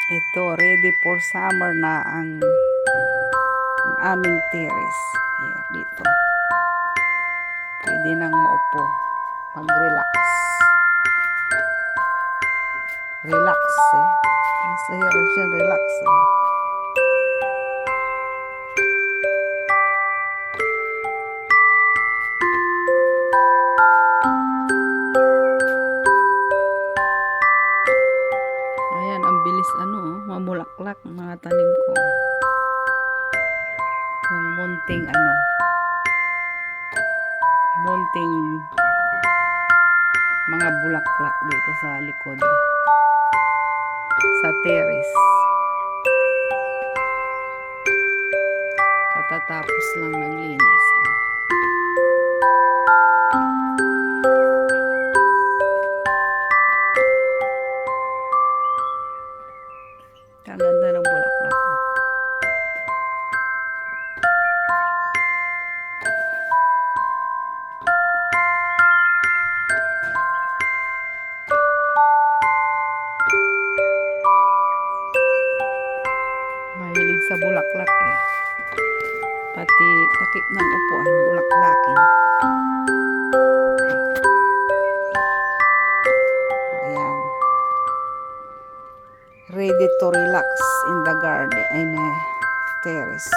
Ito, ready for summer na ang aming terrace. Here, dito. Pwede nang maupo. Mag-relax. Relax, eh. Nasa here siya, relax. Ayan, ang bilis mamulaklak mga tanim ko. Yung munting mga bulaklak dito sa likod. Sa terrace. Katatapos lang naglinis. Ang ganda ng bulaklak. Mahilig sa bulaklak eh. Pati takip ng upuan, bulaklakin. Ayan. Ready to relax in the garden, in a terrace.